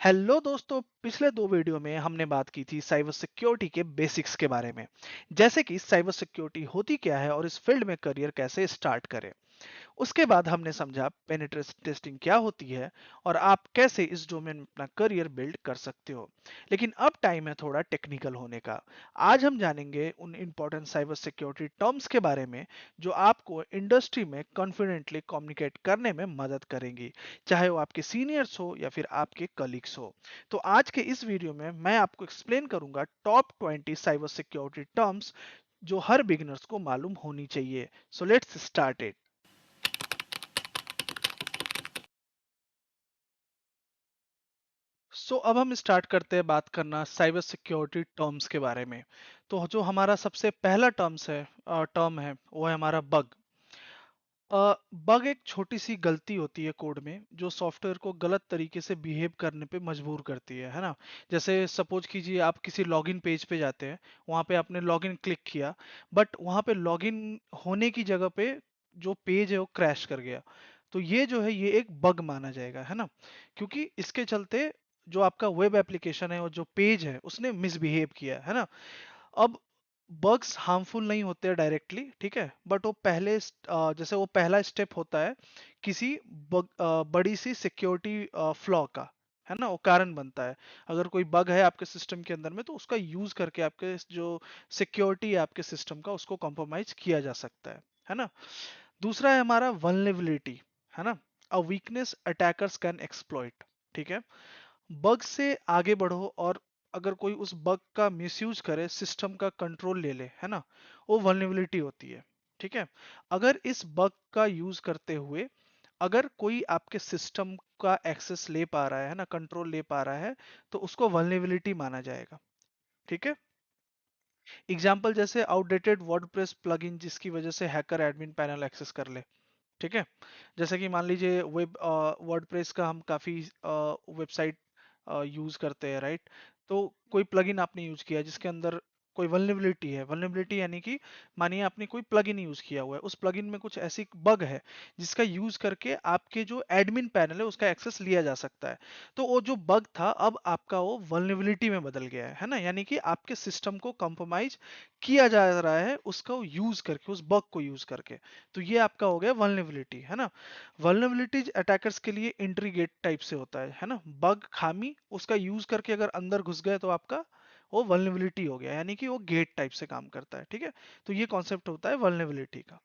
Hello दोस्तों, पिछले दो वीडियो में हमने बात की थी साइबर सिक्योरिटी के बेसिक्स के बारे में। जैसे कि साइबर सिक्योरिटी होती क्या है और इस फील्ड में करियर कैसे स्टार्ट करें। उसके बाद हमने समझा पेनिट्रेशन टेस्टिंग क्या होती है और आप कैसे इस डोमेन में अपना करियर बिल्ड कर सकते हो। लेकिन अब टाइम है थोड़ा टेक्निकल होने का। आज हम जानेंगे उन इंपॉर्टेंट साइबर सिक्योरिटी टर्म्स के बारे में जो आपको इंडस्ट्री में कॉन्फिडेंटली कम्युनिकेट करने में मदद करेंगी, चाहे वो आपके सीनियर्स हो या फिर आपके कलीग्स हो। तो आज के इस वीडियो में मैं आपको एक्सप्लेन करूंगा टॉप 20 साइबर सिक्योरिटी टर्म्स जो हर बिगिनर्स को मालूम होनी चाहिए। So let's start it. अब हम स्टार्ट करते हैं बात करना साइबर सिक्योरिटी टर्म्स के बारे में। तो जो हमारा सबसे पहला टर्म है वो है हमारा बग। बग एक छोटी सी गलती होती है कोड में जो सॉफ्टवेयर को गलत तरीके से बिहेव करने पे मजबूर करती है ना। जैसे सपोज कीजिए आप किसी लॉगिन पेज पे जाते हैं, वहां पे आपने लॉगिन क्लिक किया, बट वहां पे लॉगिन होने की जगह पे जो पेज है वो क्रैश कर गया। तो ये जो है ये एक बग माना जाएगा, है ना। क्योंकि इसके चलते जो आपका वेब एप्लीकेशन है और जो पेज है उसने मिसबिहेव किया है ना। अब बग्स हार्मफुल नहीं होते डायरेक्टली, ठीक है, बट वो जैसे वो पहला स्टेप होता है किसी बड़ी सी सिक्योरिटी फ्लॉ का, है ना, वो कारण बनता है। अगर कोई बग है आपके सिस्टम के अंदर में तो उसका यूज करके आपके जो सिक्योरिटी है आपके सिस्टम का उसको कॉम्प्रोमाइज किया जा सकता है ना। दूसरा है हमारा वल्नरेबिलिटी, है ना। A weakness attackers can exploit, ठीक है। बग से आगे बढ़ो और अगर कोई उस बग का मिसयूज करे, सिस्टम का कंट्रोल ले ले, है ना, वो वल्नरेबिलिटी होती है, ठीक है। अगर इस बग का यूज करते हुए अगर कोई आपके सिस्टम का एक्सेस ले पा रहा है ना, कंट्रोल ले पा रहा है, तो उसको वल्नरेबिलिटी माना जाएगा, ठीक है। एग्जाम्पल जैसे आउटडेटेड वर्डप्रेस प्लगइन जिसकी वजह से हैकर एडमिन पैनल एक्सेस कर ले, ठीक है। जैसे कि मान लीजिए वर्डप्रेस का हम काफी वेबसाइट यूज करते हैं, राइट। तो कोई प्लगइन आपने यूज किया जिसके अंदर कोई वल्नरेबिलिटी है। वल्नरेबिलिटी यानी कि मानिए आपने कोई प्लगइन यूज किया हुआ है, उस प्लगइन में कुछ ऐसी बग है जिसका यूज करके आपके जो एडमिन पैनल है उसका एक्सेस लिया जा सकता है। तो वो जो बग था अब आपका वो वल्नरेबिलिटी में बदल गया है ना, यानी कि आपके सिस्टम को कॉम्प्रोमाइज किया जा रहा है उसका यूज करके, उस बग को यूज करके। तो ये आपका हो गया वल्नरेबिलिटी, है ना। वल्नरेबिलिटीज अटैकर्स के लिए एंट्री गेट टाइप से होता है ना। बग खामी उसका यूज करके अगर अंदर घुस गए तो आपका वो वल्नरेबिलिटी हो गया, यानी कि वो गेट टाइप से काम करता है, ठीक है। तो ये कॉन्सेप्ट होता है वल्नरेबिलिटी का।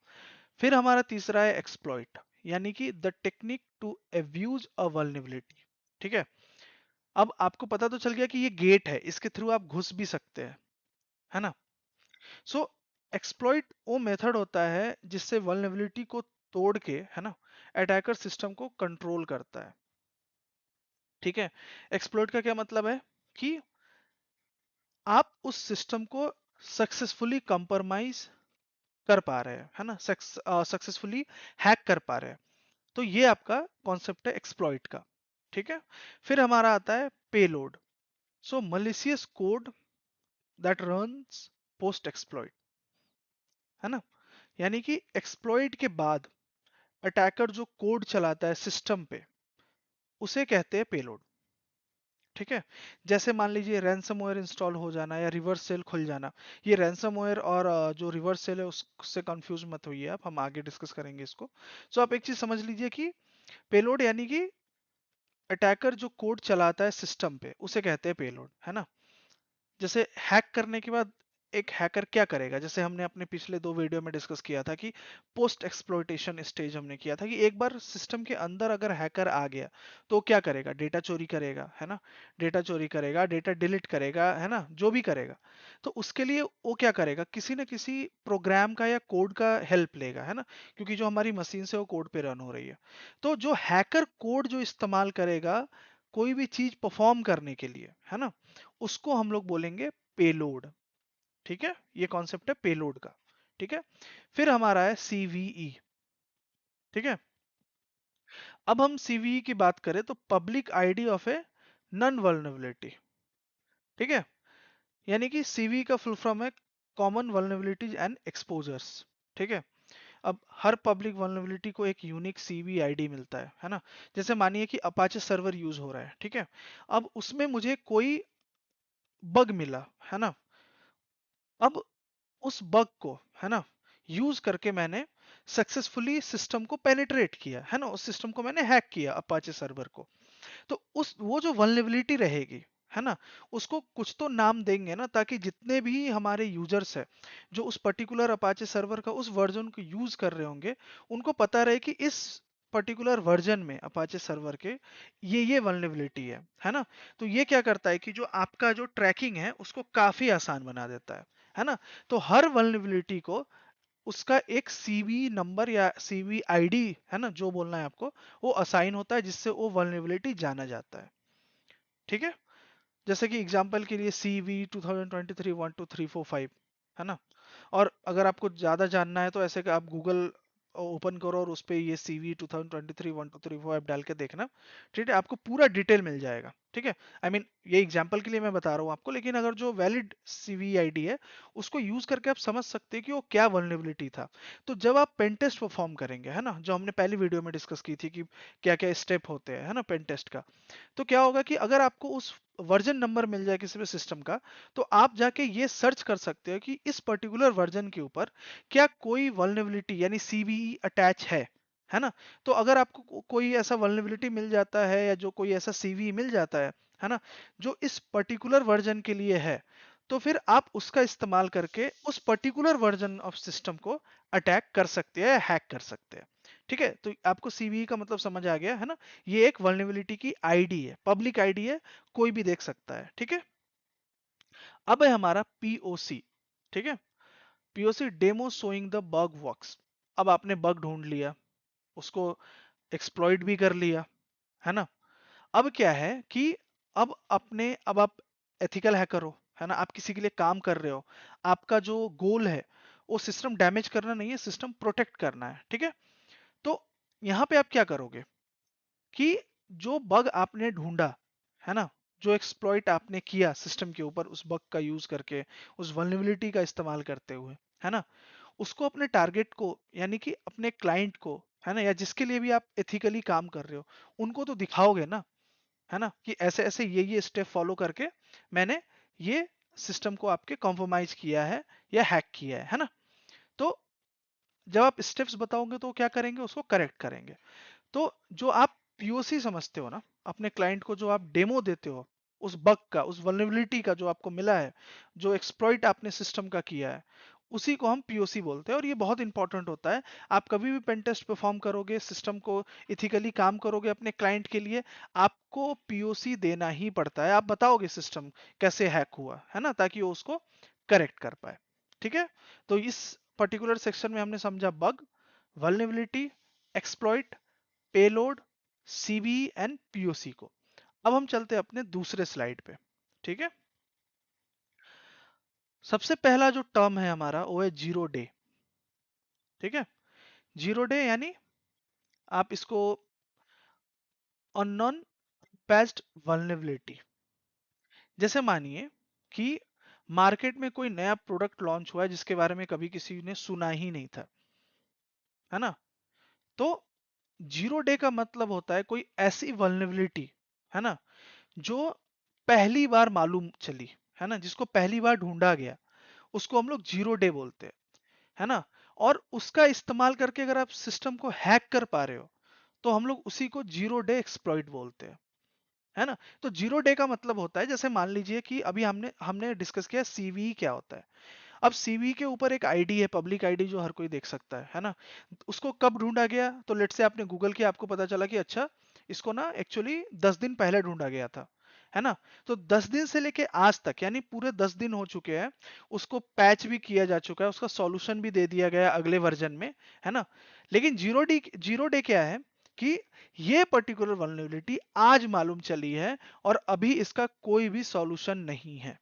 फिर हमारा तीसरा है एक्सप्लॉइट, यानी कि the technique to abuse a vulnerability, ठीक है। अब आपको पता तो चल गया कि ये गेट है, इसके थ्रू आप घुस भी सकते हैं, है ना। सो एक्सप्लॉइट वो मेथड होता है जिससे वल्नरेबिलिटी को तोड़ के, है ना, अटैकर सिस्टम को कंट्रोल करता है, ठीक है। एक्सप्लॉइट का क्या मतलब है कि आप उस सिस्टम को सक्सेसफुली कंप्रोमाइज कर पा रहे हैं, है ना, सक्सेसफुली हैक कर पा रहे हैं। तो ये आपका कॉन्सेप्ट है एक्सप्लॉइट का, ठीक है। फिर हमारा आता है payload. So malicious code that runs post exploit, है ना। यानी कि एक्सप्लॉइट के बाद अटैकर जो कोड चलाता है सिस्टम पे उसे कहते हैं पेलोड, ठीक है। जैसे मान लीजिए रैंसमवेयर इंस्टॉल हो जाना या रिवर्स सेल खुल जाना। ये रैंसमवेयर और जो रिवर्स सेल है उससे कंफ्यूज मत होइए आप, हम आगे डिस्कस करेंगे इसको। आप एक चीज समझ लीजिए कि पेलोड यानी कि अटैकर जो कोड चलाता है सिस्टम पे उसे कहते हैं पेलोड, है ना। जैसे हैक करने के बाद एक हैकर क्या करेगा, जैसे हमने अपने पिछले दो वीडियो में डिस्कस किया था कि पोस्ट एक्सप्लॉइटेशन स्टेज हमने किया था कि एक बार सिस्टम के अंदर अगर हैकर आ गया तो क्या करेगा, डेटा चोरी करेगा, है ना। डेटा चोरी करेगा, डेटा डिलीट करेगा, है ना, जो भी करेगा। तो उसके लिए वो क्या करेगा, किसी न किसी प्रोग्राम का या कोड का हेल्प लेगा, है ना। क्योंकि जो हमारी मशीन से वो कोड पे रन हो रही है। तो जो हैकर कोड जो इस्तेमाल करेगा कोई भी चीज परफॉर्म करने के लिए, है ना, उसको हम लोग बोलेंगे पेलोड, ठीक है। ये कॉन्सेप्ट है पेलोड का, ठीक है। फिर हमारा है सीवीई, ठीक है। अब हम सीवीई की बात करें तो public ID of a known vulnerability, ठीक है। यानी कि सीवी का फुल फॉर्म है कॉमन वल्नरेबिलिटीज एंड एक्सपोजर्स, ठीक है। अब हर पब्लिक वल्नरेबिलिटी को एक यूनिक सीवी आईडी मिलता है ना। जैसे मानिए कि अपाचे सर्वर यूज हो रहा है, ठीक है। अब उसमें मुझे कोई बग मिला, है ना। अब उस बग को, है ना, यूज करके मैंने सक्सेसफुली सिस्टम को पेनिट्रेट किया, है ना, उस सिस्टम को मैंने हैक किया अपाचे सर्वर को। तो उस वो जो वल्नरेबिलिटी रहेगी, है ना, उसको कुछ तो नाम देंगे ना, ताकि जितने भी हमारे यूजर्स है जो उस पर्टिकुलर अपाचे सर्वर का उस वर्जन को यूज कर रहे होंगे, उनको पता रहे कि इस पर्टिकुलर वर्जन में अपाचे सर्वर के ये वल्नरेबिलिटी है ना। तो ये क्या करता है कि जो आपका जो ट्रैकिंग है उसको काफी आसान बना देता है ना। तो हर वल्नरेबिलिटी को उसका एक सीवी नंबर या सीवी आईडी, है ना, जो बोलना है आपको, वो असाइन होता है, जिससे वो वल्नरेबिलिटी जाना जाता है, ठीक है। जैसे कि एग्जांपल के लिए CV 2023 12345, है ना। और अगर आपको ज्यादा जानना है तो ऐसे कि आप गूगल ओपन करो और उस पे ये CV 2023 1234 ऐप डाल के देखना, ठीक है, आपको पूरा डिटेल मिल जाएगा, ठीक है। आई मीन ये एग्जांपल के लिए मैं बता रहा हूँ आपको, लेकिन अगर जो वैलिड CV आईडी है उसको यूज करके आप समझ सकते हैं कि वो क्या वल्नरेबिलिटी था। तो जब आप पेन टेस्ट परफॉर्म करेंगे, है ना, जो हमने पहली वीडियो में डिस्कस की थी कि क्या क्या स्टेप होते हैं, है ना, पेन टेस्ट का। तो क्या होगा कि अगर आपको उस वर्जन नंबर मिल जाए किसी भी सिस्टम का, तो आप जाके ये सर्च कर सकते हो कि इस पर्टिकुलर वर्जन के ऊपर क्या कोई वल्नरेबिलिटी यानी सीवीई अटैच है ना। तो अगर आपको कोई ऐसा वल्नरेबिलिटी मिल जाता है या जो कोई ऐसा सीवीई मिल जाता है ना, जो इस पर्टिकुलर वर्जन के लिए है, तो फिर आप उसका इस्तेमाल करके उस पर्टिकुलर वर्जन ऑफ सिस्टम को अटैक कर सकते हैं, हैक कर सकते हैं, ठीक है। तो आपको सीवीई का मतलब समझ आ गया है ना। ये एक वल्नरेबिलिटी की आईडी है, पब्लिक आईडी है, कोई भी देख सकता है, ठीक है। अब है हमारा पीओसी, ठीक है। POC demo showing the bug works. अब आपने बग ढूंढ लिया, उसको एक्सप्लॉइट भी कर लिया, है ना। अब क्या है कि अब आप एथिकल हैकर हो, है ना, आप किसी के लिए काम कर रहे हो, आपका जो गोल है वो सिस्टम डैमेज करना नहीं है, सिस्टम प्रोटेक्ट करना है, ठीक है। तो यहां पे आप क्या करोगे कि जो बग आपने ढूंढा, है ना, जो एक्सप्लॉइट आपने किया सिस्टम के ऊपर उस बग का यूज करके, उस वल्नरेबिलिटी का इस्तेमाल करते हुए, है ना, उसको अपने टारगेट को यानी कि अपने क्लाइंट को, है ना, या जिसके लिए भी आप एथिकली काम कर रहे हो, उनको तो दिखाओगे ना, है ना, कि ऐसे ऐसे ये स्टेप फॉलो करके मैंने ये सिस्टम को आपके कॉम्प्रोमाइज किया है या हैक किया है ना। तो जब आप स्टेप्स बताओगे तो क्या करेंगे, उसको करेक्ट करेंगे। तो जो आप पीओसी समझते हो ना, अपने क्लाइंट को जो आप डेमो देते हो उस बग का, उस वल्नरेबिलिटी का जो आपको मिला है, जो एक्सप्लॉइट आपने सिस्टम का किया है, उसी को हम पीओसी बोलते हैं। और ये बहुत इंपॉर्टेंट होता है। आप कभी भी पेन टेस्ट परफॉर्म करोगे, सिस्टम को इथिकली काम करोगे अपने क्लाइंट के लिए, आपको पीओसी देना ही पड़ता है। आप बताओगे सिस्टम कैसे हैक हुआ, है ना, ताकि वो उसको करेक्ट कर पाए, ठीक है। तो इस पर्टिकुलर सेक्शन में हमने समझा bug, vulnerability, exploit, payload, CV and POC को। अब हम चलते हैं अपने दूसरे स्लाइड पे, ठीक है। सबसे पहला जो टर्म है हमारा वो है जीरो डे, ठीक है। जीरो डे यानी आप इसको अननोन पैच्ड वल्नरेबिलिटी। जैसे मानिए कि मार्केट में कोई नया प्रोडक्ट लॉन्च हुआ है जिसके बारे में कभी किसी ने सुना ही नहीं था, है ना। तो जीरो डे का मतलब होता है कोई ऐसी वल्नरेबिलिटी, है ना, जो पहली बार मालूम चली, है ना, जिसको पहली बार ढूंढा गया, उसको हम लोग जीरो डे बोलते हैं, है ना। और उसका इस्तेमाल करके अगर आप सिस्टम को हैक कर पा रहे हो, तो हम लोग उसी को जीरो डे एक्सप्लॉइट बोलते हैं, है ना। तो जीरो डे का मतलब होता है, जैसे मान लीजिए कि अभी हमने हमने डिस्कस किया सीवी क्या होता है। अब सीवी के ऊपर एक आईडी है, पब्लिक आईडी, जो हर कोई देख सकता है ना। उसको कब ढूंढा गया, तो लेट से आपने गूगल किया, आपको पता चला कि अच्छा इसको ना एक्चुअली 10 दिन पहले ढूंढा गया था, है ना। तो 10 दिन से लेके आज तक यानी पूरे 10 दिन हो चुके हैं, उसको पैच भी किया जा चुका है, उसका सॉल्यूशन भी दे दिया गया अगले वर्जन में, है ना। लेकिन जीरो डे क्या है कि ये पर्टिकुलर वल्नरेबिलिटी आज मालूम चली है और अभी इसका कोई भी सॉल्यूशन नहीं है,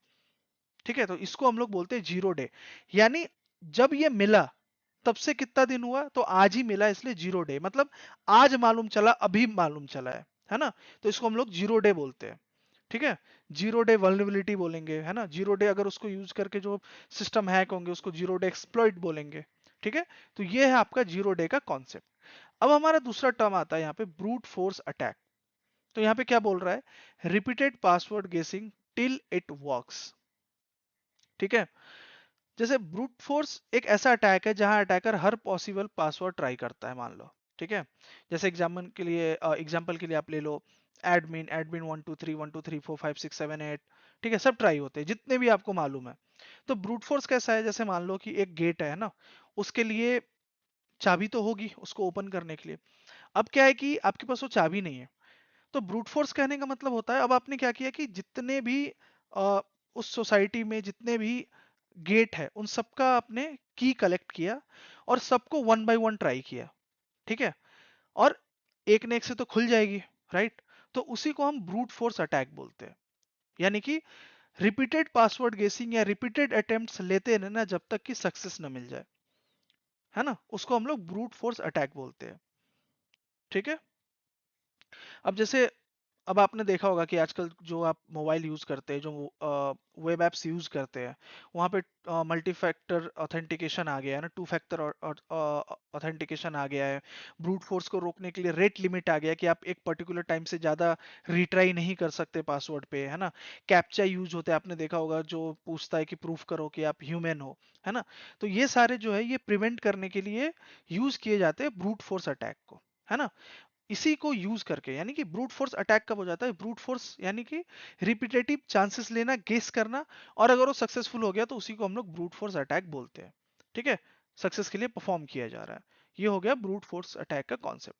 ठीक है। तो इसको हम लोग बोलते हैं जीरो डे। यानी जब ये मिला तब से कितना दिन हुआ, तो आज ही मिला, इसलिए जीरो डे मतलब आज मालूम चला, अभी मालूम चला है ना। तो इसको हम लोग जीरो डे बोलते हैं, ठीक है। जीरो डे वल्नरेबिलिटी बोलेंगे, है ना। जीरो डे अगर उसको यूज करके जो सिस्टम हैक होंगे उसको जीरो डे एक्सप्लॉइट बोलेंगे, ठीक है, तो ये है आपका 0 डे का कॉन्सेप्ट। अब हमारा दूसरा टर्म आता है यहाँ पे ब्रूट फोर्स अटैक। तो यहाँ पे क्या बोल रहा है, रिपीटेड पासवर्ड गेसिंग टिल इट वर्क्स। ठीक है, जैसे ब्रूट फोर्स एक ऐसा अटैक है जहां अटैकर हर पॉसिबल पासवर्ड ट्राई करता है, मान लो। ठीक है, जैसे एग्जाम्पल के लिए आप ले लो, एडमिन एडमिन 1 2 3 1 2 3 4 5 6 7 8। ठीक है, सब ट्राई होते हैं जितने भी आपको मालूम है। तो ब्रूट फोर्स कैसा है, जैसे मान लो कि एक गेट है ना, उसके लिए चाबी तो होगी उसको ओपन करने के लिए। अब क्या है कि आपके पास वो चाबी नहीं है, तो ब्रूट फोर्स कहने का मतलब होता है, अब आपने क्या किया कि जितने भी उस सोसाइटी में जितने भी गेट है उन सबका आपने की कलेक्ट किया और सबको 1 बाय 1 ट्राई किया। ठीक है, और एक ने एक से तो खुल जाएगी, राइट। तो उसी को हम ब्रूट फोर्स अटैक बोलते हैं। यानी कि रिपीटेड पासवर्ड गेसिंग या रिपीटेड अटेम्प्ट्स लेते रहना जब तक कि सक्सेस न मिल जाए, है ना, उसको हम लोग ब्रूट फोर्स अटैक बोलते हैं। ठीक है, अब जैसे अब आपने देखा होगा कि आजकल जो आप मोबाइल यूज करते हैं, जो वेब एप्स यूज करते हैं, वहाँ पे मल्टी फैक्टर ऑथेंटिकेशन आ गया है ना, 2 फैक्टर ऑथेंटिकेशन आ गया है। ब्रूट फोर्स को रोकने के लिए रेट लिमिट आ गया है कि आप एक पर्टिकुलर टाइम से ज्यादा रिट्राई नहीं कर सकते पासवर्ड पे, है ना। कैप्चा यूज होता है, आपने देखा होगा, जो पूछता है कि प्रूफ करो कि आप ह्यूमन हो, है ना। तो ये सारे जो है ये प्रिवेंट करने के लिए यूज किए जाते हैं ब्रूट फोर्स अटैक को, है ना। इसी को यूज करके, यानी कि ब्रूट फोर्स अटैक कब हो जाता है, ब्रूट फोर्स यानी कि रिपीटेटिव चांसेस लेना, गेस करना, और अगर वो सक्सेसफुल हो गया तो उसी को हम लोग ब्रूट फोर्स अटैक बोलते हैं। ठीक है, सक्सेस के लिए परफॉर्म किया जा रहा है। ये हो गया ब्रूट फोर्स अटैक का कॉन्सेप्ट।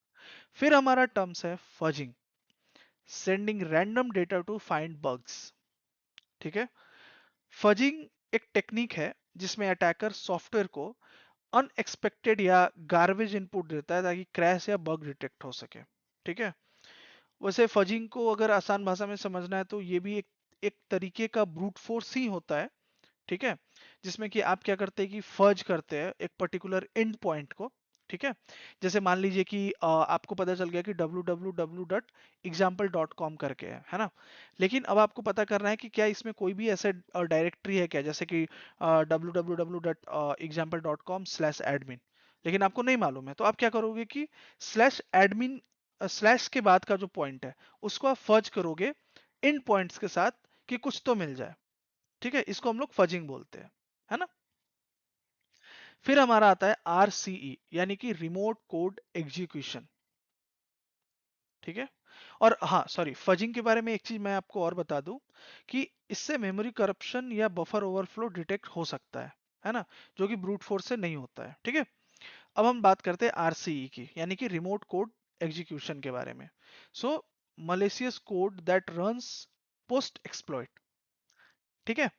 फिर हमारा टर्म्स है fuzzing, sending random data to find bugs. ठीक है, फजिंग एक टेक्निक है जिसमें अटैकर सॉफ्टवेयर को अनएक्सपेक्टेड या गार्बेज इनपुट देता है ताकि क्रैश या बग डिटेक्ट हो सके। ठीक है, वैसे फजिंग को अगर आसान भाषा में समझना है तो ये भी एक तरीके का ब्रूट फोर्स ही होता है। ठीक है, जिसमें कि आप क्या करते हैं कि फर्ज करते हैं एक पर्टिकुलर एंड पॉइंट को। ठीक है, जैसे मान लीजिए कि आपको पता चल गया कि www.example.com करके है ना। लेकिन अब आपको पता करना है कि क्या इसमें कोई भी ऐसा डायरेक्टरी है क्या, जैसे कि www.example.com/admin, लेकिन आपको नहीं मालूम है, तो आप क्या करोगे कि /admin स्लैश के बाद का जो पॉइंट है उसको आप फर्ज करोगे इन पॉइंट्स के साथ कि कुछ तो मिल जाए। ठीक है, इसको हम लोग फजिंग बोलते हैं, है ना। फिर हमारा आता है आरसीई, यानी कि रिमोट कोड एग्जीक्यूशन। ठीक है, और हाँ सॉरी, फजिंग के बारे में एक चीज मैं आपको और बता दूं कि इससे मेमोरी करप्शन या बफर ओवरफ्लो डिटेक्ट हो सकता है ना, जो कि ब्रूट फोर्स से नहीं होता है। ठीक है, अब हम बात करते हैं आरसीई की, यानी कि रिमोट कोड एग्जीक्यूशन के बारे में। So malicious code that runs post exploit. ठीक है,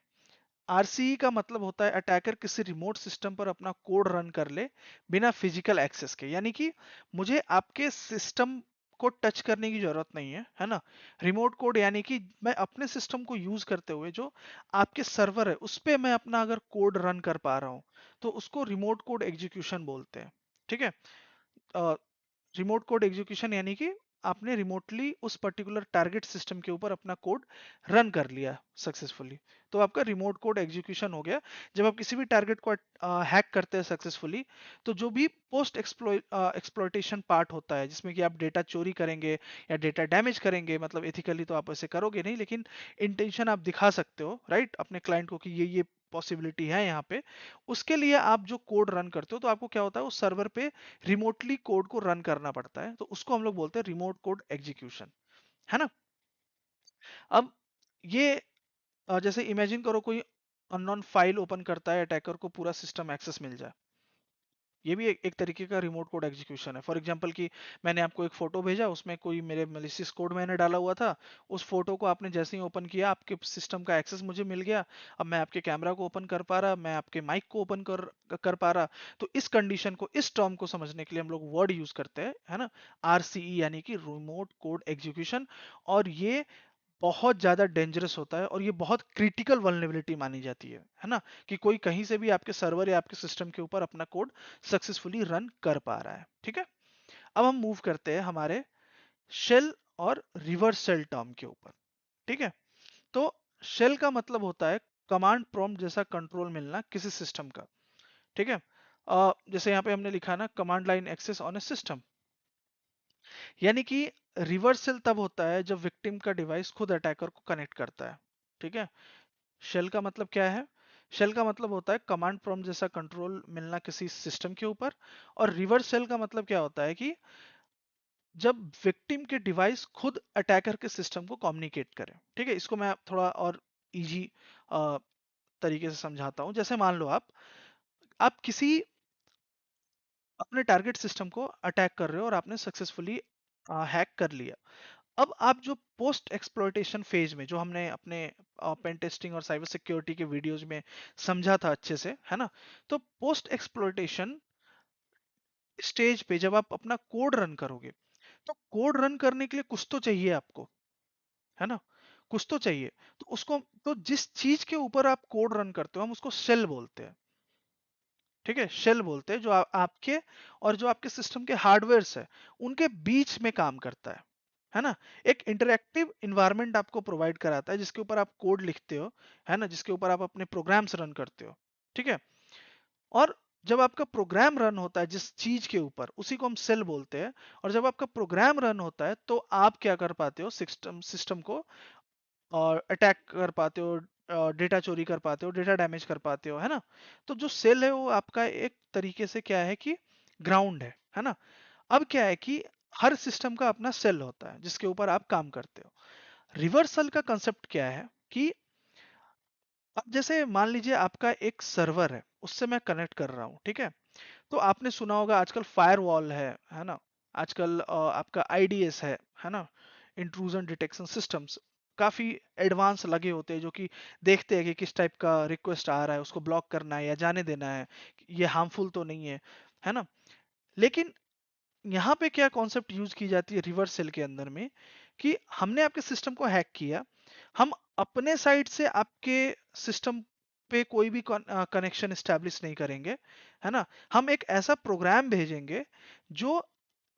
आरसीई का मतलब होता है अटैकर किसी रिमोट सिस्टम पर अपना कोड रन कर ले बिना फिजिकल एक्सेस के, यानी कि मुझे आपके सिस्टम को टच करने की जरूरत नहीं है ना। रिमोट कोड यानी कि मैं अपने सिस्टम को यूज करते हुए जो आपके सर्वर है उस पे मैं अपना अगर कोड रन कर पा रहा हूं, तो उसको रिमोट कोड एग्जीक्यूशन बोलते हैं। ठीक है, रिमोट कोड एग्जीक्यूशन यानी कि आपने रिमोटली उस पर्टिकुलर टारगेट सिस्टम के ऊपर अपना कोड रन कर लिया सक्सेसफुली, तो आपका रिमोट कोड एग्जीक्यूशन हो गया। जब आप किसी भी टारगेट को हैक करते हैं सक्सेसफुली, तो जो भी पोस्ट एक्सप्लॉइटेशन पार्ट होता है जिसमें कि आप डेटा चोरी करेंगे या डेटा डैमेज करेंगे, मतलब एथिकली तो आप ऐसे करोगे नहीं, लेकिन इंटेंशन आप दिखा सकते हो राइट अपने क्लाइंट को कि ये पॉसिबिलिटी है यहाँ पे, उसके लिए आप जो कोड रन करते हो तो आपको क्या होता है उस सर्वर पे रिमोटली कोड को रन करना पड़ता है, तो उसको हम लोग बोलते हैं रिमोट कोड एग्जीक्यूशन, है ना। अब ये जैसे इमेजिन करो कोई अननोन फाइल ओपन करता है, अटैकर को पूरा सिस्टम एक्सेस मिल जाए, ये भी एक तरीके का रिमोट कोड एग्जीक्यूशन है। फॉर एग्जांपल कि मैंने आपको एक फोटो भेजा, उसमें कोई मेरे मैलिशियस कोड मैंने डाला हुआ था, उस फोटो को आपने जैसे ही ओपन किया आपके सिस्टम का एक्सेस मुझे मिल गया। अब मैं आपके कैमरा को ओपन कर पा रहा, मैं आपके माइक को ओपन कर पा रहा। तो इस कंडीशन को, इस टर्म को समझने के लिए हम लोग वर्ड यूज करते हैं, है ना, आरसीई, यानी कि रिमोट कोड एग्जीक्यूशन। और ये बहुत ज्यादा डेंजरस होता है और ये बहुत क्रिटिकल वल्नरेबिलिटी मानी जाती है ना, कि कोई कहीं से भी आपके सर्वर या आपके सिस्टम के ऊपर अपना कोड सक्सेसफुली रन कर पा रहा है। ठीक है, अब हम मूव करते हैं हमारे शेल और रिवर्स शेल टर्म के ऊपर। ठीक है, तो शेल का मतलब होता है कमांड प्रॉम्प्ट जैसा कंट्रोल मिलना किसी सिस्टम का। ठीक है, जैसे यहाँ पे हमने लिखा ना command line access on a system, यानी कि रिवर्सल तब होता है जब विक्टिम का डिवाइस खुद अटैकर को कनेक्ट करता है। ठीक है। शेल का मतलब क्या है? शेल का मतलब होता है कमांड प्रॉम्प्ट जैसा कंट्रोल मिलना किसी सिस्टम के ऊपर। और रिवर्स शेल का मतलब क्या होता है कि जब विक्टिम के डिवाइस खुद अटैकर के सिस्टम को कम्युनिकेट करे। ठीक है, इसको मैं थोड़ा और इजी तरीके से समझाता हूँ। जैसे मान लो आप किसी अपने टारगेट सिस्टम को अटैक कर रहे हो और आपने सक्सेसफुली हैक कर लिया। अब आप जो पोस्ट एक्सप्लॉयटेशन फेज में, जो हमने अपने पेन टेस्टिंग और साइबर सिक्योरिटी के वीडियोज में समझा था अच्छे से, है ना, तो पोस्ट एक्सप्लॉयटेशन स्टेज पे जब आप अपना कोड रन करोगे, तो कोड रन करने के लिए कुछ तो चाहिए आपको, है ना, कुछ तो चाहिए। तो उसको, तो जिस चीज के ऊपर आप कोड रन करते हो हम उसको शेल बोलते हैं। ठीक है, शेल बोलते हैं जो आपके और जो आपके सिस्टम के हार्डवेयर है उनके बीच में काम करता है ना। एक इंटरैक्टिव इन्वायरमेंट आपको प्रोवाइड कराता है जिसके ऊपर आप कोड लिखते हो, है ना, जिसके ऊपर आप अपने प्रोग्राम्स रन करते हो। ठीक है। और जब आपका प्रोग्राम रन होता है जिस चीज के ऊपर, उसी को हम सेल बोलते हैं। और जब आपका प्रोग्राम रन होता है तो आप क्या कर पाते हो, सिस्टम सिस्टम को और अटैक कर पाते हो, डेटा चोरी कर पाते हो, डेटा डैमेज कर पाते हो, है ना। तो जो सेल है वो आपका एक तरीके से क्या है कि ग्राउंड है ना। अब क्या है कि हर सिस्टम का अपना सेल होता है जिसके ऊपर आप काम करते हो। रिवर्सल का कंसेप्ट क्या है कि अब जैसे मान लीजिए आपका एक सर्वर है, उससे मैं कनेक्ट कर रहा हूँ। ठीक है। तो आपने सुना होगा आजकल फायरवॉल है ना, आजकल आपका आईडीएस है ना, इंट्रूजन डिटेक्शन सिस्टम्स काफी एडवांस लगे होते हैं, जो कि देखते हैं कि किस टाइप का रिक्वेस्ट आ रहा है, उसको ब्लॉक करना है या जाने देना है, ये हार्मफुल तो नहीं है ना। लेकिन यहाँ पे क्या कॉन्सेप्ट यूज की जाती है रिवर्स सेल के अंदर में, कि हमने आपके सिस्टम को हैक किया, हम अपने साइड से आपके सिस्टम पे कोई भी कनेक्शन स्टैब्लिश नहीं करेंगे, है ना। हम एक ऐसा प्रोग्राम भेजेंगे जो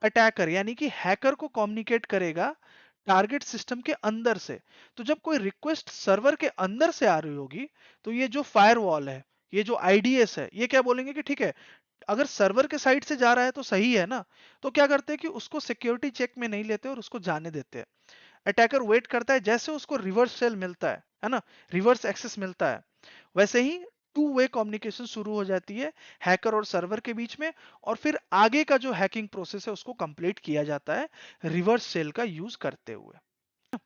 अटैकर यानी कि हैकर को कम्युनिकेट करेगा टारगेट सिस्टम के अंदर से। तो जब कोई रिक्वेस्ट सर्वर के अंदर से आ रही होगी, तो ये जो फायरवॉल है, ये जो आईडीएस है, ये क्या बोलेंगे कि ठीक है, अगर सर्वर के साइड से जा रहा है तो सही है ना। तो क्या करते हैं कि उसको सिक्योरिटी चेक में नहीं लेते और उसको जाने देते हैं। अटैकर वेट करता है, जैसे उसको रिवर्स सेल मिलता है ना, रिवर्स एक्सेस मिलता है, वैसे ही टू वे कम्युनिकेशन शुरू हो जाती है हैकर और सर्वर के बीच में। और फिर आगे का जो हैकिंग प्रोसेस है उसको कंप्लीट किया जाता है रिवर्स सेल का यूज करते हुए।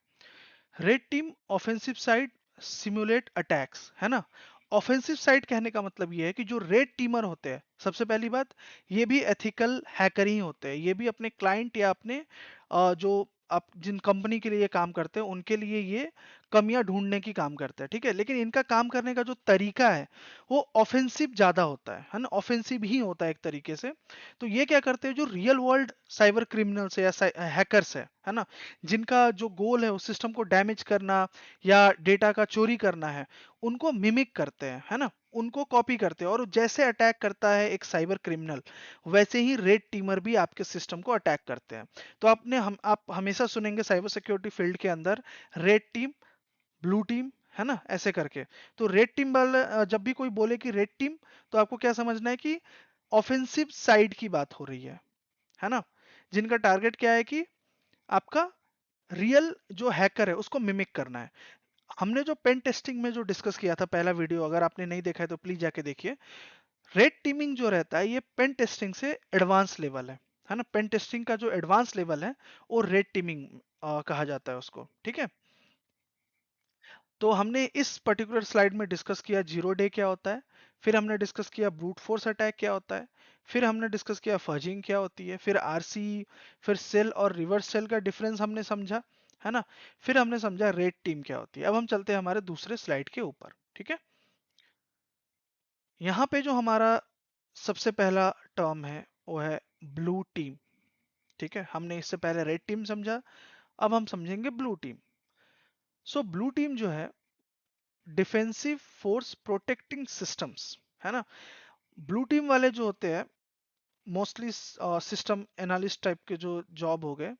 Red team offensive side simulate attacks, है ना। ऑफेंसिव साइड कहने का मतलब ये है कि जो रेड टीमर होते हैं, सबसे पहली बात, ये भी एथिकल हैकर ही होते हैं। ये भी अपने क्लाइंट या अपने जो आप जिन कंपनी के लिए ये काम करते हैं उनके लिए ये कमियां ढूंढने की काम करते हैं। ठीक है, लेकिन इनका काम करने का जो तरीका है वो ऑफेंसिव ज्यादा होता है ना, ऑफेंसिव ही होता है एक तरीके से। तो ये क्या करते हैं, जो रियल वर्ल्ड साइबर क्रिमिनल्स है या हैकर्स है ना, जिनका जो गोल है उस सिस्टम को डैमेज करना या डेटा का चोरी करना उनको मिमिक करते हैं, है ना, उनको कॉपी करते हैं। और जैसे अटैक करता है एक साइबर क्रिमिनल, वैसे ही रेड टीमर भी आपके सिस्टम को अटैक करते हैं। तो आप हमेशा सुनेंगे साइबर सिक्योरिटी फील्ड के अंदर रेड टीम, ब्लू टीम, है ना, ऐसे करके। तो रेड टीम वाले जब भी कोई बोले कि रेड टीम, तो आपको क्या समझना है कि ऑफेंसिव साइड की बात हो रही है ना, जिनका टारगेट क्या है कि आपका रियल जो हैकर है उसको मिमिक करना है। हमने जो पेन टेस्टिंग में जो डिस्कस किया था पहला वीडियो, अगर आपने नहीं देखा है तो प्लीज जाके देखिए। रेड टीमिंग जो रहता है ये पेन टेस्टिंग से एडवांस लेवल है ना। पेन टेस्टिंग का जो एडवांस लेवल है वो रेड टीमिंग कहा जाता है उसको। ठीक है। तो हमने इस पर्टिकुलर स्लाइड में डिस्कस किया जीरो डे क्या होता है, फिर हमने डिस्कस किया ब्रूट फोर्स अटैक क्या होता है, फिर हमने डिस्कस किया फजिंग क्या होती है, फिर आरसी, फिर सेल और रिवर्स सेल का डिफरेंस हमने समझा, है ना। फिर हमने समझा रेड टीम क्या होती है। अब हम चलते हैं हमारे दूसरे स्लाइड के ऊपर। ठीक है। यहाँ पे जो हमारा सबसे पहला टर्म है वो है ब्लू टीम। ठीक है, हमने इससे पहले रेड टीम समझा, अब हम समझेंगे ब्लू टीम। सो ब्लू टीम जो है डिफेंसिव फोर्स प्रोटेक्टिंग सिस्टम्स, है ना। ब्लू टीम वाले जो होते हैं मोस्टली सिस्टम एनालिस्ट टाइप के जो जॉब हो गए,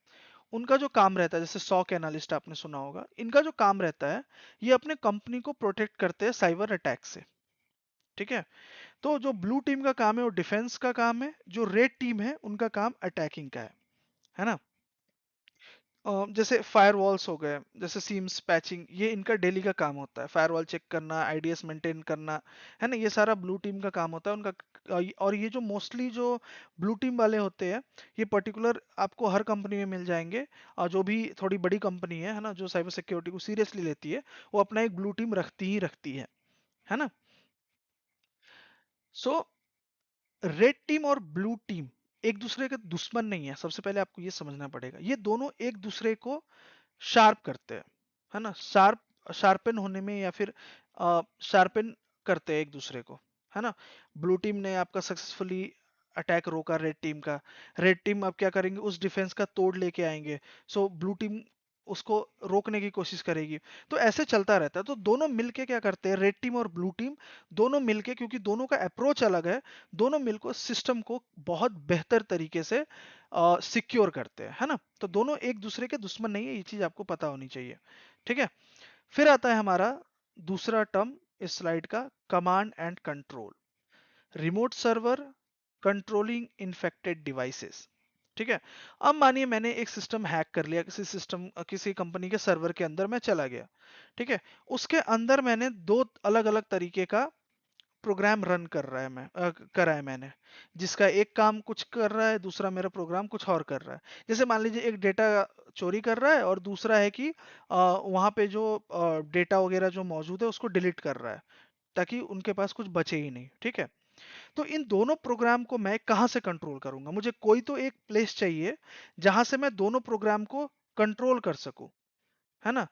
उनका जो काम रहता है, जैसे सॉक एनालिस्ट आपने सुना होगा, इनका जो काम रहता है ये अपने कंपनी को प्रोटेक्ट करते हैं साइबर अटैक से। ठीक है। तो जो ब्लू टीम का काम है वो डिफेंस का काम है, जो रेड टीम है उनका काम अटैकिंग का है ना। जैसे फायरवॉल्स हो गए, जैसे सीम्स पैचिंग, ये इनका डेली का काम होता है, फायरवॉल चेक करना, आईडीएस मेंटेन करना, है ना, ये सारा ब्लू टीम का काम होता है उनका। और ये जो मोस्टली जो ब्लू टीम वाले होते हैं, ये पर्टिकुलर आपको हर कंपनी में मिल जाएंगे, और जो भी थोड़ी बड़ी कंपनी है ना, जो साइबर सिक्योरिटी को सीरियसली लेती है, वो अपना एक ब्लू टीम रखती ही रखती है ना। सो रेड टीम और ब्लू टीम एक दूसरे के दुश्मन नहीं है, सबसे पहले आपको ये समझना पड़ेगा। ये दोनों एक दूसरे को शार्प करते हैं, है ना, शार्पन होने में, या फिर शार्पन करते हैं एक दूसरे को, है ना। ब्लू टीम ने आपका सक्सेसफुली अटैक रोका रेड टीम का, रेड टीम अब क्या करेंगे, उस डिफेंस का तोड़ लेके आएंगे, सो ब्लू टीम उसको रोकने की कोशिश करेगी। तो ऐसे चलता रहता है। तो दोनों मिलके क्या करते हैं, रेड टीम और ब्लू टीम दोनों मिलके, क्योंकि दोनों का अप्रोच अलग है, दोनों मिलकर सिस्टम को बहुत बेहतर तरीके से सिक्योर करते हैं, है ना। तो दोनों एक दूसरे के दुश्मन नहीं है, ये चीज आपको पता होनी चाहिए, ठीक है। फिर आता है हमारा दूसरा टर्म इस स्लाइड का, command and control. Remote server controlling infected devices, ठीक है। अब मानिए मैंने एक सिस्टम हैक कर लिया, किसी कंपनी के सर्वर के अंदर मैं चला गया, ठीक है। उसके अंदर मैंने दो अलग अलग तरीके का प्रोग्राम रन कर रहा है करा है मैंने, जिसका एक काम कुछ कर रहा है, दूसरा मेरा प्रोग्राम कुछ और कर रहा है। जैसे मान लीजिए एक डेटा चोरी कर रहा है, और दूसरा है कि वहां पे जो डेटा वगैरह जो मौजूद है उसको डिलीट कर रहा है, ताकि उनके पास कुछ बचे ही नहीं, ठीक है। तो इन दोनों प्रोग्राम को मैं कहाँ से कंट्रोल करूंगा, मुझे कोई तो एक प्लेस चाहिए जहां से मैं दोनों प्रोग्राम को कंट्रोल कर सकूं, है ना।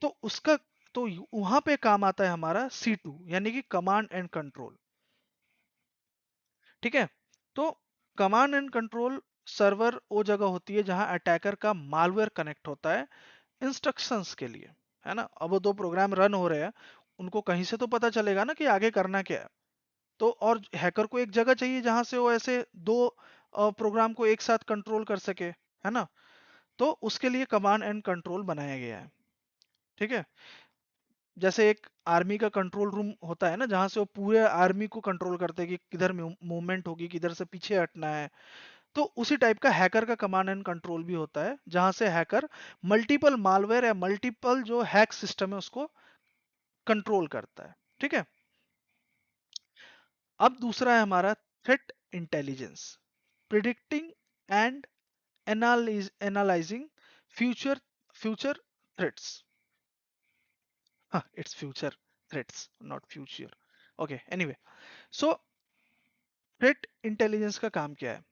तो उसका तो वहां पे काम आता है हमारा C2, यानी कि कमांड एंड कंट्रोल, ठीक है। तो कमांड एंड कंट्रोल सर्वर वो जगह होती है जहां अटैकर का मालवेयर कनेक्ट होता है इंस्ट्रक्शंस के लिए, है ना। अब वो दो प्रोग्राम रन हो रहे हैं, उनको कहीं से तो पता चलेगा ना कि आगे करना क्या है। तो और हैकर को एक जगह चाहिए जहां से वो ऐसे दो प्रोग्राम को एक साथ कंट्रोल कर सके, है ना। तो उसके लिए कमांड एंड कंट्रोल बनाया गया है, ठीक है। जैसे एक आर्मी का कंट्रोल रूम होता है ना, जहां से वो पूरे आर्मी को कंट्रोल करते हैं कि किधर मूवमेंट होगी, किधर से पीछे हटना है। तो उसी टाइप का हैकर का कमांड एंड कंट्रोल भी होता है, जहां से हैकर मल्टीपल मालवेयर या मल्टीपल जो हैक सिस्टम है उसको कंट्रोल करता है, ठीक है। अब दूसरा है हमारा threat intelligence, predicting and analysing future future threats. हाँ, it's future threats, not future. Okay, anyway. So threat intelligence का काम क्या है?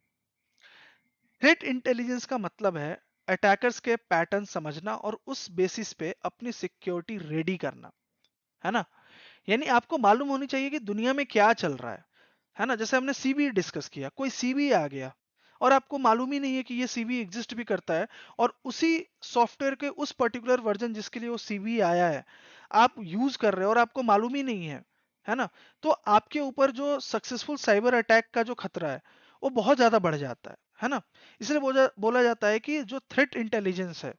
थ्रेट इंटेलिजेंस का मतलब है अटैकर्स के पैटर्न समझना और उस बेसिस पे अपनी सिक्योरिटी रेडी करना, है ना। यानी आपको मालूम होनी चाहिए कि दुनिया में क्या चल रहा है ना। जैसे हमने सीवी डिस्कस किया, कोई सीवी आ गया और आपको मालूम ही नहीं है कि ये सीवी एग्जिस्ट भी करता है, और उसी सॉफ्टवेयर के उस पर्टिकुलर वर्जन जिसके लिए वो सीवी आया है आप यूज कर रहे हो और आपको मालूम ही नहीं है ना। तो आपके ऊपर जो सक्सेसफुल साइबर अटैक का जो खतरा है वो बहुत ज्यादा बढ़ जाता है ना। इसलिए बोला जाता है कि जो थ्रेट इंटेलिजेंस है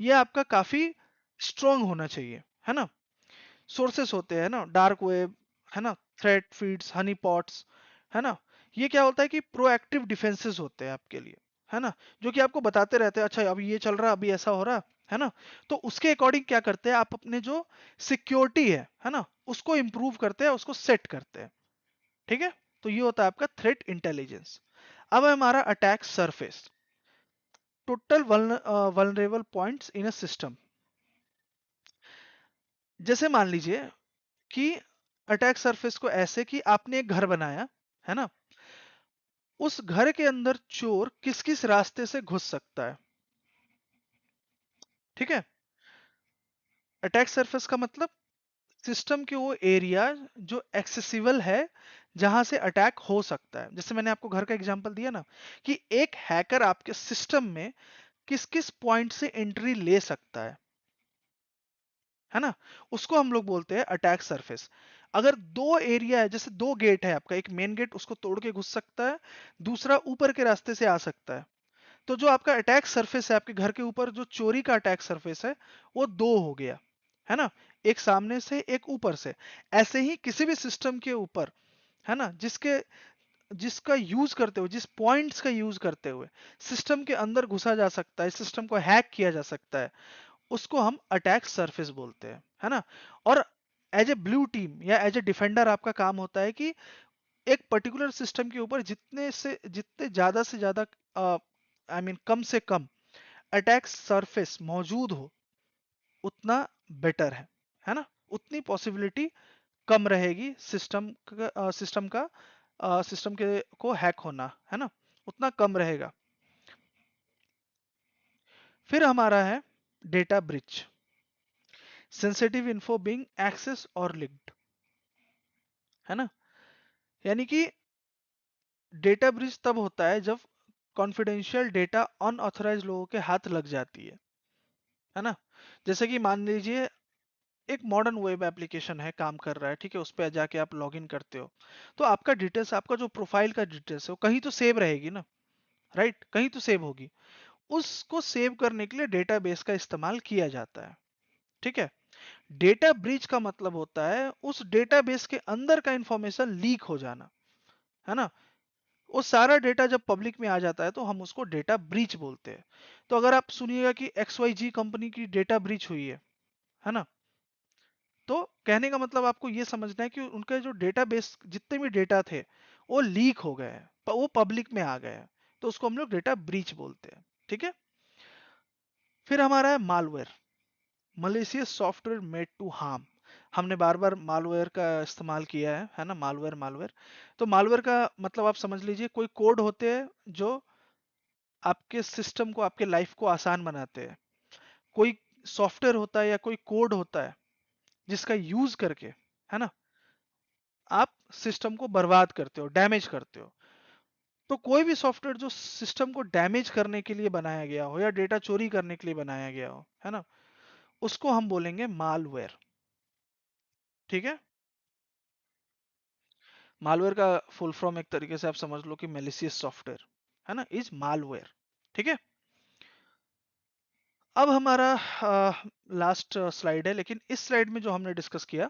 ये आपका काफी स्ट्रांग होना चाहिए, है ना। सोर्सेस होते हैं ना, डार्क वेब, है ना, थ्रेड फीड्स, हनी पॉट्स, है ना। ये क्या होता है कि प्रोएक्टिव डिफेंसेस होते हैं आपके लिए, है ना, जो कि आपको बताते रहते हैं अच्छा अभी ये चल रहा, अभी ऐसा हो रहा है ना। तो उसके अकॉर्डिंग क्या करते हैं आप, अपने जो सिक्योरिटी है ना, उसको इंप्रूव करते हैं, उसको सेट करते हैं, ठीक है। तो ये होता है आपका थ्रेट इंटेलिजेंस। अब है हमारा attack surface, total vulnerable points in a system. जैसे मान लीजिए कि अटैक सरफेस को ऐसे कि आपने एक घर बनाया, है ना, उस घर के अंदर चोर किस किस रास्ते से घुस सकता है, ठीक है। अटैक सरफेस का मतलब सिस्टम के वो एरिया जो एक्सेसिबल है, जहां से अटैक हो सकता है। जैसे मैंने आपको घर का एग्जांपल दिया ना, कि एक हैकर आपके सिस्टम में किस किस पॉइंट से एंट्री ले सकता है ना, उसको हम लोग बोलते हैं अटैक सरफेस। अगर दो एरिया है, जैसे दो गेट है आपका, एक मेन गेट उसको तोड़ के घुस सकता है, दूसरा ऊपर के रास्ते से आ सकता है। तो जो आपका अटैक सरफेस है आपके घर के ऊपर, जो चोरी का अटैक सरफेस है वो दो हो गया, है ना, एक सामने से एक ऊपर से। ऐसे ही किसी भी सिस्टम के ऊपर है ना, जिसके जिसका यूज करते हुए, जिस पॉइंट्स का यूज करते हुए सिस्टम के अंदर घुसा जा सकता है, सिस्टम को हैक किया जा सकता है, उसको हम अटैक सरफेस बोलते हैं, है ना। और एज ए ब्लू टीम या एज ए डिफेंडर आपका काम होता है कि एक पर्टिकुलर सिस्टम के ऊपर जितने ज्यादा से ज्यादा आई मीन कम से कम अटैक सरफेस मौजूद हो, उतना बेटर है ना। उतनी पॉसिबिलिटी कम रहेगी सिस्टम के को हैक होना, है ना, उतना कम रहेगा। फिर हमारा है data breach, sensitive info being access और लिंक्ड, है ना। यानी कि डेटा ब्रिच तब होता है जब कॉन्फिडेंशियल डेटा अनऑथराइज लोगों के हाथ लग जाती है ना। जैसे कि मान लीजिए एक मॉडर्न वेब एप्लीकेशन है, काम कर रहा है, ठीक है, उस पर जाके आप लॉग इन करते हो, तो आपका डिटेल्स, आपका जो प्रोफाइल का डिटेल्स है वो कहीं तो सेव रहेगी ना, राइट, कहीं तो सेव होगी। उसको सेव करने के लिए डेटाबेस का इस्तेमाल किया जाता है, ठीक है। डेटा ब्रीच का मतलब होता है उस डेटाबेस के अंदर का इंफॉर्मेशन लीक हो जाना, है ना। वो सारा डेटा जब पब्लिक में आ जाता है तो हम उसको डेटा ब्रीच बोलते हैं। तो अगर आप सुनिएगा कि XYZ कंपनी की डेटा ब्रीच हुई है ना, तो कहने का मतलब आपको ये समझना है कि उनके जो डेटाबेस जितने भी डेटा थे वो लीक हो गए हैं, वो पब्लिक में आ गए हैं, तो उसको हम लोग डेटा ब्रीच बोलते हैं, ठीक है। फिर हमारा है malware, malicious software made to harm. हमने बार बार मालवेयर का इस्तेमाल किया है ना, मालवेयर मालवेयर। तो मालवेयर का मतलब आप समझ लीजिए कोई कोड होते हैं जो आपके सिस्टम को, आपके लाइफ को आसान बनाते हैं। कोई सॉफ्टवेयर होता है या कोई कोड होता है जिसका यूज करके, है ना, आप सिस्टम को बर्बाद करते हो, डैमेज करते हो। तो कोई भी सॉफ्टवेयर जो सिस्टम को डैमेज करने के लिए बनाया गया हो या डेटा चोरी करने के लिए बनाया गया हो, है ना, उसको हम बोलेंगे मालवेयर, ठीक है। मालवेयर का फुल फॉर्म एक तरीके से आप समझ लो कि मेलिशियस सॉफ्टवेयर, है ना, इज मालवेयर, ठीक है। अब हमारा लास्ट स्लाइड है, लेकिन इस स्लाइड में जो हमने डिस्कस किया,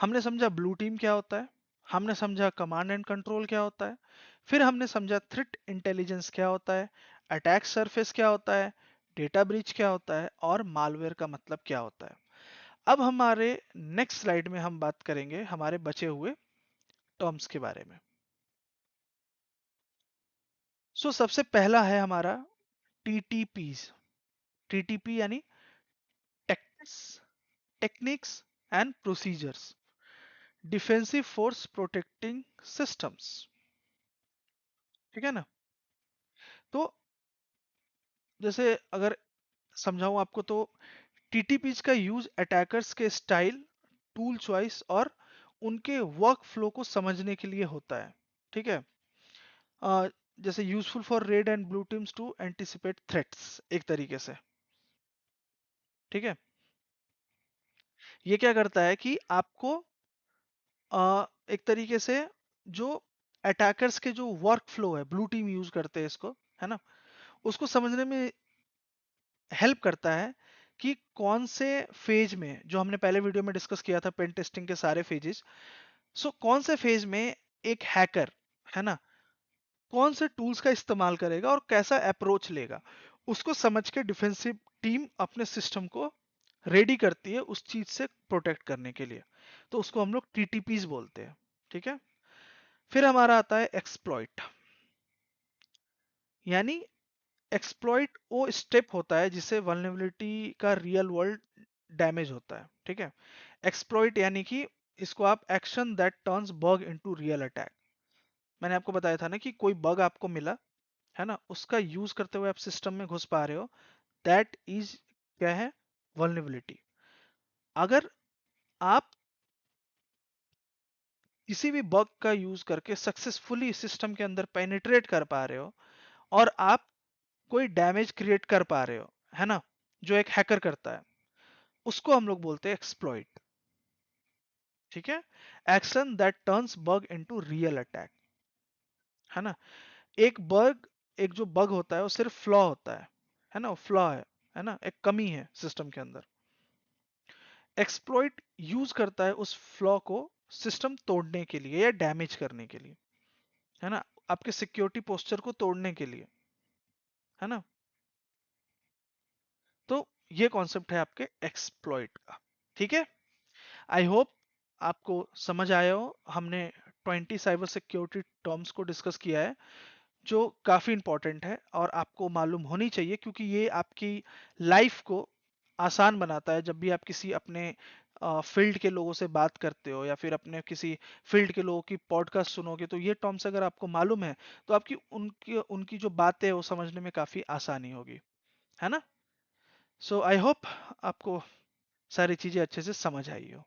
हमने समझा ब्लू टीम क्या होता है, हमने समझा कमांड एंड कंट्रोल क्या होता है, फिर हमने समझा थ्रेट इंटेलिजेंस क्या होता है, अटैक सरफेस क्या होता है, डेटा ब्रीच क्या होता है, और मालवेयर का मतलब क्या होता है। अब हमारे नेक्स्ट स्लाइड में हम बात करेंगे हमारे बचे हुए टर्म्स के बारे में। सबसे पहला है हमारा टीटीपीज। टीटीपी यानी techniques techniques and procedures, defensive force protecting systems, ठीक है ना। तो जैसे अगर समझाऊं आपको, तो टीटीपीज का यूज अटैकर्स के स्टाइल, टूल चॉइस और उनके वर्क फ्लो को समझने के लिए होता है, ठीक है। अ, जैसे useful for red and blue teams to anticipate threats, एक तरीके से, ठीक है। ये क्या करता है कि आपको एक तरीके से जो अटैकर्स के जो वर्क फ्लो है, ब्लू टीम यूज करते हैं इसको, है ना, उसको समझने में हेल्प करता है कि कौन से फेज में, जो हमने पहले वीडियो में डिस्कस किया था पेन टेस्टिंग के सारे फेजेस, कौन से फेज में एक हैकर, है ना, कौन से टूल्स का इस्तेमाल करेगा और कैसा अप्रोच लेगा, उसको समझ के डिफेंसिव टीम अपने सिस्टम को रेडी करती है उस चीज से प्रोटेक्ट करने के लिए। तो उसको हम लोग टीटीपीज बोलते हैं, ठीक है। फिर हमारा आता है एक्सप्लॉइट, यानी एक्सप्लॉइट वो स्टेप होता है जिससे वल्नरेबिलिटी का रियल वर्ल्ड डैमेज होता है, ठीक है। एक्सप्लॉइट यानी कि इसको आप action that turns bug into real attack. मैंने आपको बताया था ना कि कोई बग आपको मिला, है ना, उसका यूज करते हुए आप सिस्टम में घुस पा रहे हो, दैट इज क्या है, वल्नरेबिलिटी। अगर आप किसी भी बग का यूज करके सक्सेसफुली सिस्टम के अंदर पेनिट्रेट कर पा रहे हो और आप कोई डैमेज क्रिएट कर पा रहे हो, है ना, जो एक हैकर करता है, उसको हम लोग बोलते हैं एक्सप्लॉइट, ठीक है। Action that turns bug into real attack, है ना। एक जो बग होता है वो सिर्फ फ्लॉ होता है ना, वो फ्लॉ है ना, एक कमी है सिस्टम के अंदर। एक्सप्लॉइट यूज करता है उस फ्लॉ को सिस्टम तोड़ने के लिए या डैमेज करने के लिए, है ना, आपके सिक्योरिटी पोस्चर को तोड़ने के लिए, है ना। तो ये कॉन्सेप्ट है आपके एक्सप्लॉइट का। ठीक है, आई होप आपको समझ आया हो। हमने 20 साइबर सिक्योरिटी टर्म्स को डिस्कस किया है, जो काफी इंपॉर्टेंट है और आपको मालूम होनी चाहिए, क्योंकि ये आपकी लाइफ को आसान बनाता है। जब भी आप किसी अपने फील्ड के लोगों से बात करते हो या फिर अपने किसी फील्ड के लोगों की पॉडकास्ट सुनोगे, तो ये टर्म्स अगर आपको मालूम है तो आपकी उनकी उनकी जो बातें है वो समझने में काफी आसानी होगी, है ना। सो आई होप आपको सारी चीजें अच्छे से समझ आई हो।